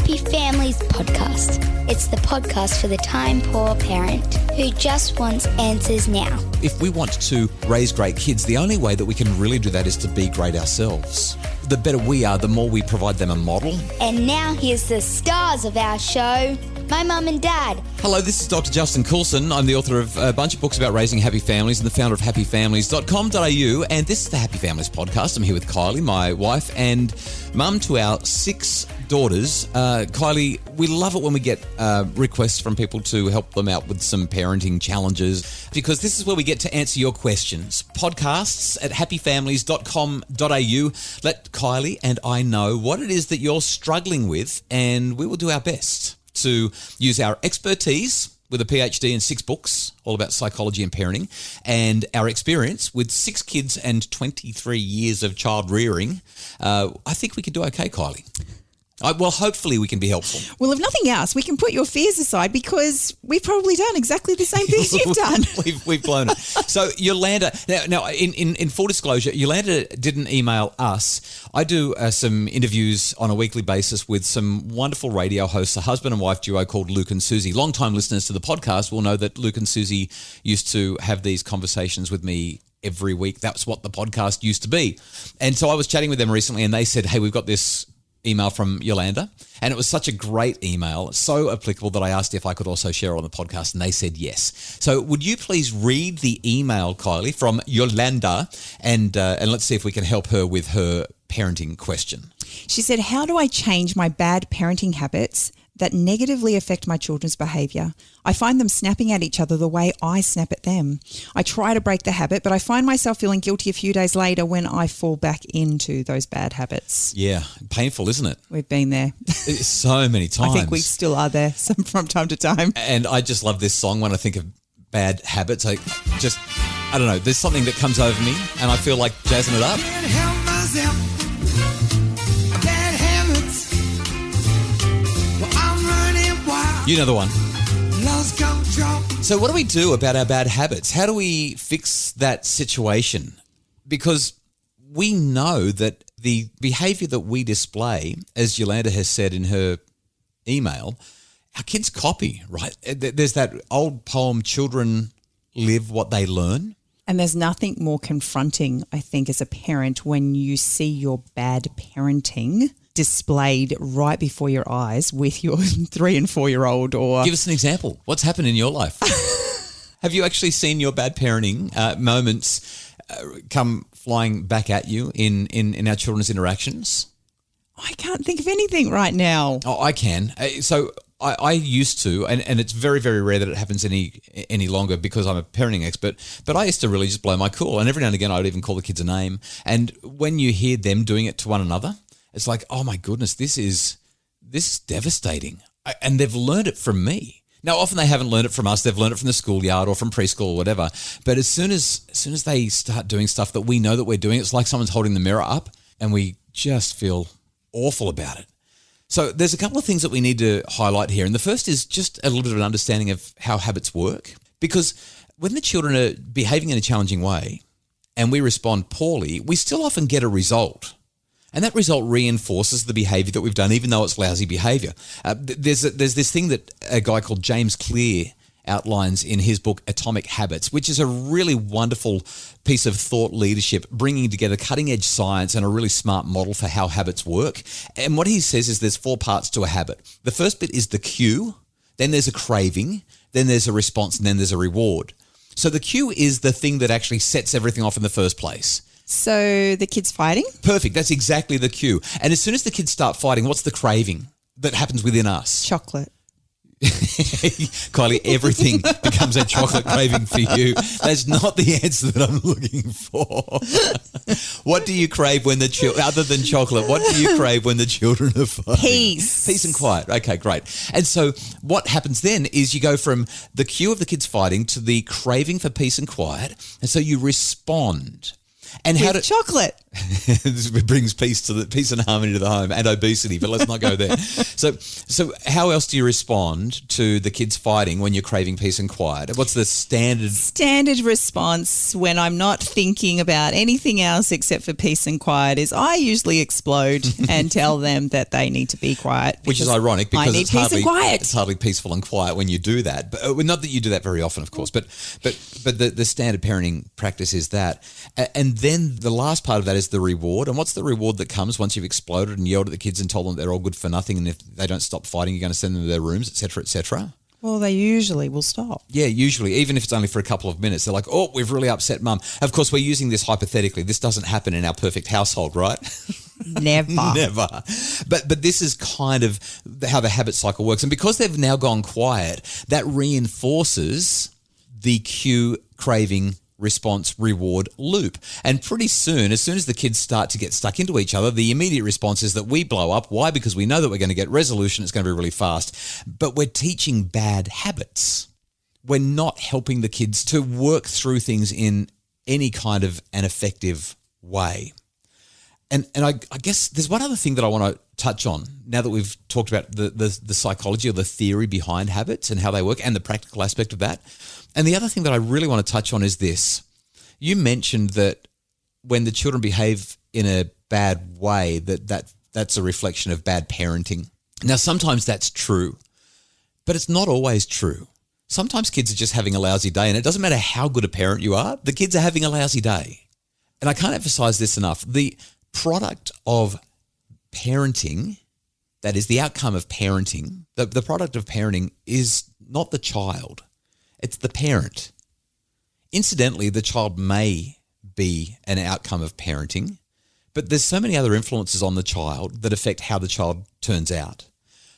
Happy Families podcast. It's the podcast for the time-poor parent who just wants answers now. If we want to raise great kids, the only way that we can really do that is to be great ourselves. The better we are, the more we provide them a model. And now here's the stars of our show, my mum and dad. Hello, this is Dr. Justin Coulson. I'm the author of a bunch of books about raising happy families and the founder of happyfamilies.com.au. And this is the Happy Families podcast. I'm here with Kylie, my wife, and mum to our 6 daughters. Kylie, we love it when we get requests from people to help them out with some parenting challenges, because this is where we get to answer your questions. Podcasts at happyfamilies.com.au. Let Kylie and I know what it is that you're struggling with, and we will do our best to use our expertise with a PhD in 6 books, all about psychology and parenting, and our experience with 6 kids and 23 years of child rearing. I think we could do okay, Kylie. Well, hopefully we can be helpful. Well, if nothing else, we can put your fears aside, because we've probably done exactly the same things you've done. We've blown it. So Yolanda, now in full disclosure, Yolanda didn't email us. I do some interviews on a weekly basis with some wonderful radio hosts, a husband and wife duo called Luke and Susie. Long-time listeners to the podcast will know that Luke and Susie used to have these conversations with me every week. That's what the podcast used to be. And so I was chatting with them recently, and they said, hey, we've got this email from Yolanda, and it was such a great email, so applicable, that I asked if I could also share it on the podcast, and they said yes. So would you please read the email, Kylie, from Yolanda, and let's see if we can help her with her parenting question. She said, how do I change my bad parenting habits that negatively affect my children's behaviour? I find them snapping at each other the way I snap at them. I try to break the habit, but I find myself feeling guilty a few days later when I fall back into those bad habits. Yeah, painful, isn't it? We've been there. So many times. I think we still are there from time to time. And I just love this song when I think of bad habits. I don't know, there's something that comes over me and I feel like jazzing it up. You know the one. So what do we do about our bad habits? How do we fix that situation? Because we know that the behaviour that we display, as Yolanda has said in her email, our kids copy, right? There's that old poem, children live what they learn. And there's nothing more confronting, I think, as a parent when you see your bad parenting displayed right before your eyes with your 3 and 4-year-old. Or give us an example. What's happened in your life? Have you actually seen your bad parenting moments come flying back at you in our children's interactions? I can't think of anything right now. Oh, I can. So I used to, and it's very, very rare that it happens any longer because I'm a parenting expert, but I used to really just blow my cool. And every now and again, I would even call the kids a name. And when you hear them doing it to one another, it's like, oh my goodness, this is devastating. And they've learned it from me. Now, often they haven't learned it from us. They've learned it from the schoolyard or from preschool or whatever. But as soon as they start doing stuff that we know that we're doing, it's like someone's holding the mirror up and we just feel awful about it. So there's a couple of things that we need to highlight here. And the first is just a little bit of an understanding of how habits work. Because when the children are behaving in a challenging way and we respond poorly, we still often get a result. And that result reinforces the behaviour that we've done, even though it's lousy behaviour. There's this thing that a guy called James Clear outlines in his book Atomic Habits, which is a really wonderful piece of thought leadership, bringing together cutting-edge science and a really smart model for how habits work. And what he says is there's 4 parts to a habit. The first bit is the cue, then there's a craving, then there's a response, and then there's a reward. So the cue is the thing that actually sets everything off in the first place. So the kids fighting? Perfect. That's exactly the cue. And as soon as the kids start fighting, what's the craving that happens within us? Chocolate. Kylie, everything becomes a chocolate craving for you. That's not the answer that I'm looking for. What do you crave when the children, other than chocolate, what do you crave when the children are fighting? Peace and quiet. Okay, great. And so what happens then is you go from the cue of the kids fighting to the craving for peace and quiet. And so you respond. And with chocolate. This brings peace and harmony to the home and obesity, but let's not go there. So how else do you respond to the kids fighting when you're craving peace and quiet? What's the standard response when I'm not thinking about anything else except for peace and quiet is I usually explode and tell them that they need to be quiet. Which is ironic because it's hardly peaceful and quiet when you do that. But not that you do that very often, of course. But the standard parenting practice is that. And then the last part of that is the reward. And what's the reward that comes once you've exploded and yelled at the kids and told them they're all good for nothing, and if they don't stop fighting, you're going to send them to their rooms, et cetera, et cetera? Well, they usually will stop. Yeah, usually, even if it's only for a couple of minutes. They're like, oh, we've really upset mum. Of course, we're using this hypothetically. This doesn't happen in our perfect household, right? Never. Never. But this is kind of how the habit cycle works. And because they've now gone quiet, that reinforces the cue, craving, response, reward loop. And pretty soon, as soon as the kids start to get stuck into each other, the immediate response is that we blow up. Why? Because we know that we're going to get resolution. It's going to be really fast. But we're teaching bad habits. We're not helping the kids to work through things in any kind of an effective way. And I guess there's one other thing that I want to touch on now that we've talked about the psychology or the theory behind habits and how they work and the practical aspect of that. And the other thing that I really want to touch on is this. You mentioned that when the children behave in a bad way, that's a reflection of bad parenting. Now, sometimes that's true, but it's not always true. Sometimes kids are just having a lousy day, and it doesn't matter how good a parent you are, the kids are having a lousy day. And I can't emphasize this enough. The product of parenting, that is the outcome of parenting, the product of parenting is not the child. It's the parent. Incidentally, the child may be an outcome of parenting, but there's so many other influences on the child that affect how the child turns out.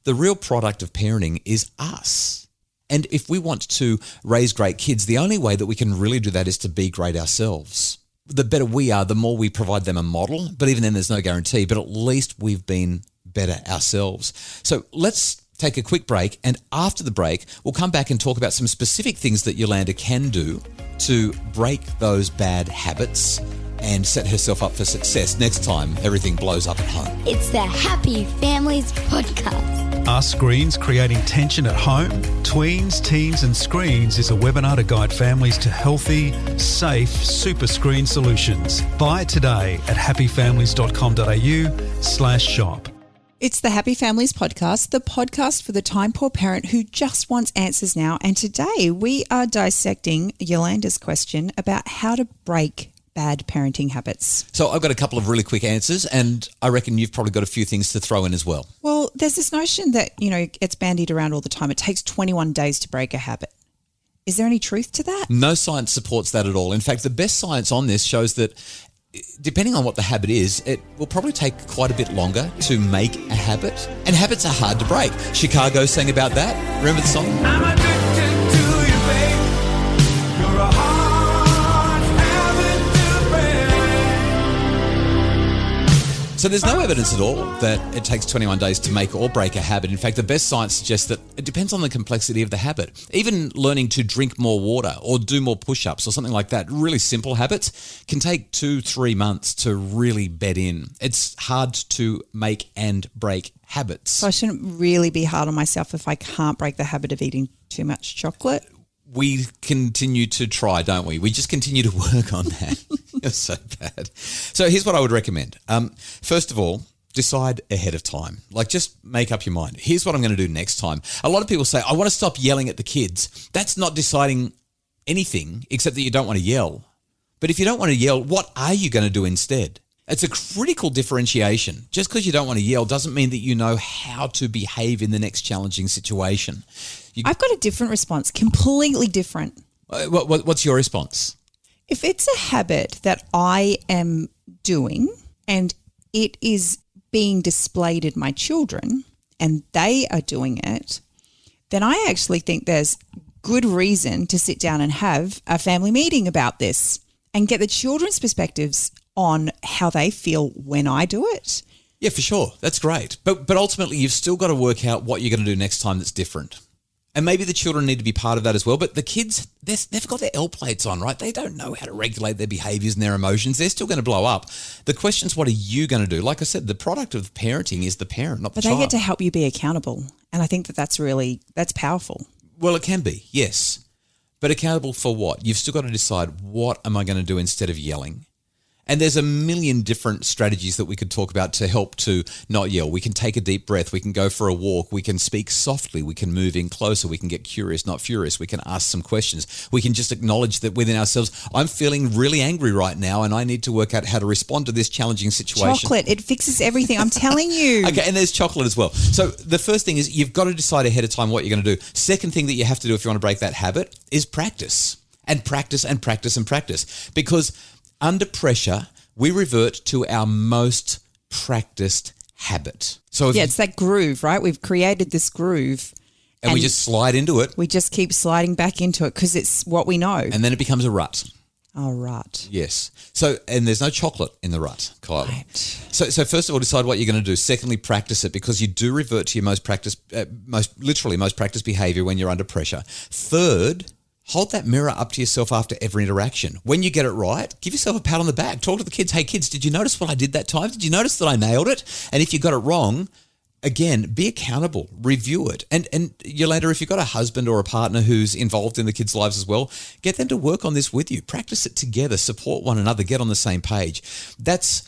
The real product of parenting is us. And if we want to raise great kids, the only way that we can really do that is to be great ourselves. The better we are, the more we provide them a model, but even then there's no guarantee, but at least we've been better ourselves. So let's take a quick break, and after the break, we'll come back and talk about some specific things that Yolanda can do to break those bad habits and set herself up for success next time everything blows up at home. It's the Happy Families Podcast. Are screens creating tension at home? Tweens, Teens and Screens is a webinar to guide families to healthy, safe super screen solutions. Buy it today at happyfamilies.com.au/shop. It's the Happy Families Podcast, the podcast for the time-poor parent who just wants answers now. And today we are dissecting Yolanda's question about how to break bad parenting habits. So I've got a couple of really quick answers, and I reckon you've probably got a few things to throw in as well. Well, there's this notion that, gets bandied around all the time. It takes 21 days to break a habit. Is there any truth to that? No science supports that at all. In fact, the best science on this shows that depending on what the habit is, it will probably take quite a bit longer to make a habit. And habits are hard to break. Chicago sang about that. Remember the song? I'm addicted to you, babe. You're a hard habit to break. So there's no evidence at all that it takes 21 days to make or break a habit. In fact, the best science suggests that it depends on the complexity of the habit. Even learning to drink more water or do more push-ups or something like that, really simple habits, can take 2-3 months to really bed in. It's hard to make and break habits. So I shouldn't really be hard on myself if I can't break the habit of eating too much chocolate. We continue to try, don't we? We just continue to work on that. You're so bad. So here's what I would recommend. First of all, decide ahead of time. Like, just make up your mind. Here's what I'm going to do next time. A lot of people say, I want to stop yelling at the kids. That's not deciding anything except that you don't want to yell. But if you don't want to yell, what are you going to do instead? It's a critical differentiation. Just because you don't want to yell doesn't mean that you know how to behave in the next challenging situation. I've got a different response, completely different. What's your response? If it's a habit that I am doing and it is being displayed in my children and they are doing it, then I actually think there's good reason to sit down and have a family meeting about this and get the children's perspectives on how they feel when I do it. Yeah, for sure. That's great. But ultimately, you've still got to work out what you're going to do next time that's different. And maybe the children need to be part of that as well. But the kids, they've got their L plates on, right? They don't know how to regulate their behaviours and their emotions. They're still going to blow up. The question is, what are you going to do? Like I said, the product of parenting is the parent, not the child. But they get to help you be accountable. And I think that's powerful. Well, it can be, yes. But accountable for what? You've still got to decide, what am I going to do instead of yelling? And there's a million different strategies that we could talk about to help to not yell. We can take a deep breath. We can go for a walk. We can speak softly. We can move in closer. We can get curious, not furious. We can ask some questions. We can just acknowledge that within ourselves, I'm feeling really angry right now and I need to work out how to respond to this challenging situation. Chocolate, it fixes everything. I'm telling you. Okay, and there's chocolate as well. So the first thing is you've got to decide ahead of time what you're going to do. Second thing that you have to do if you want to break that habit is practice. And practice and practice and practice. Because under pressure, we revert to our most practiced habit. So it's that groove, right? We've created this groove. And we just slide into it. We just keep sliding back into it because it's what we know. And then it becomes a rut. Oh, rut. Yes. So, and there's no chocolate in the rut, Kylie. Right. So first of all, decide what you're going to do. Secondly, practice it, because you do revert to your most practiced behaviour when you're under pressure. Third, hold that mirror up to yourself after every interaction. When you get it right, give yourself a pat on the back. Talk to the kids. Hey, kids, did you notice what I did that time? Did you notice that I nailed it? And if you got it wrong, again, be accountable. Review it. And Yolanda, if you've got a husband or a partner who's involved in the kids' lives as well, get them to work on this with you. Practice it together. Support one another. Get on the same page. That's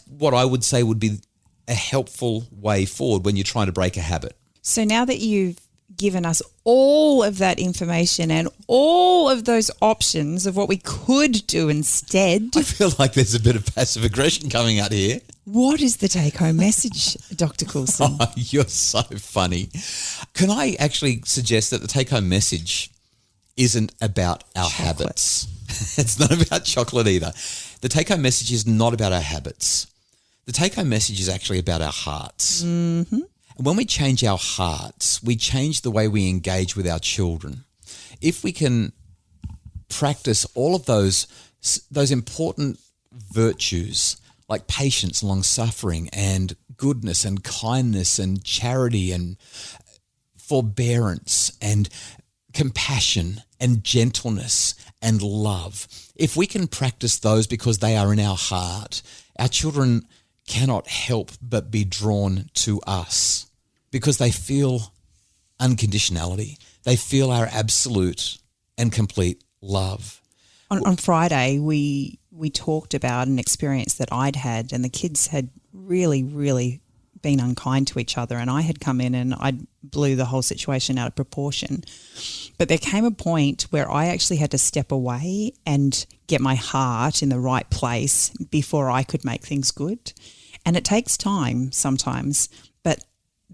what I would say would be a helpful way forward when you're trying to break a habit. So now that you've given us all of that information and all of those options of what we could do instead. I feel like there's a bit of passive aggression coming out here. What is the take-home message, Dr. Coulson? Oh, you're so funny. Can I actually suggest that the take-home message isn't about our habits? It's not about chocolate either. The take-home message is not about our habits. The take-home message is actually about our hearts. Mm-hmm. And when we change our hearts, we change the way we engage with our children. If we can practice all of those important virtues like patience, long-suffering, and goodness and kindness and charity and forbearance and compassion and gentleness and love, if we can practice those because they are in our heart, our children cannot help but be drawn to us because they feel unconditionality. They feel our absolute and complete love. On Friday, we talked about an experience that I'd had, and the kids had really, really been unkind to each other, and I had come in and I blew the whole situation out of proportion. But there came a point where I actually had to step away and get my heart in the right place before I could make things good. And it takes time sometimes, but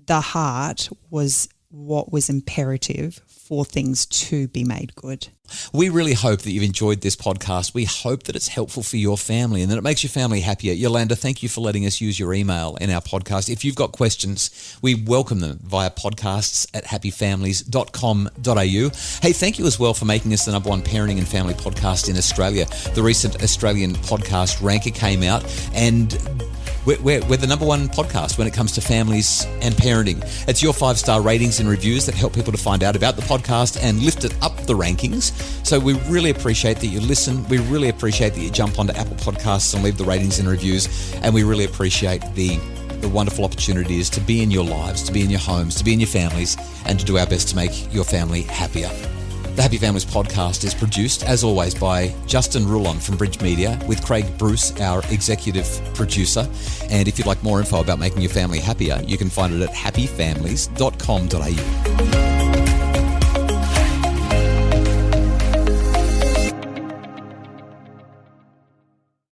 the heart was what was imperative for things to be made good. We really hope that you've enjoyed this podcast. We hope that it's helpful for your family and that it makes your family happier. Yolanda, thank you for letting us use your email in our podcast. If you've got questions, we welcome them via podcasts@happyfamilies.com.au. Hey, thank you as well for making us the #1 parenting and family podcast in Australia. The recent Australian podcast ranker came out, and we're the #1 podcast when it comes to families and parenting. It's your 5-star ratings and reviews that help people to find out about the podcast and lift it up the rankings. So we really appreciate that you listen. We really appreciate that you jump onto Apple Podcasts and leave the ratings and reviews. And we really appreciate the wonderful opportunity is to be in your lives, to be in your homes, to be in your families, and to do our best to make your family happier. The Happy Families podcast is produced, as always, by Justin Rulon from Bridge Media with Craig Bruce, our executive producer. And if you'd like more info about making your family happier, you can find it at happyfamilies.com.au.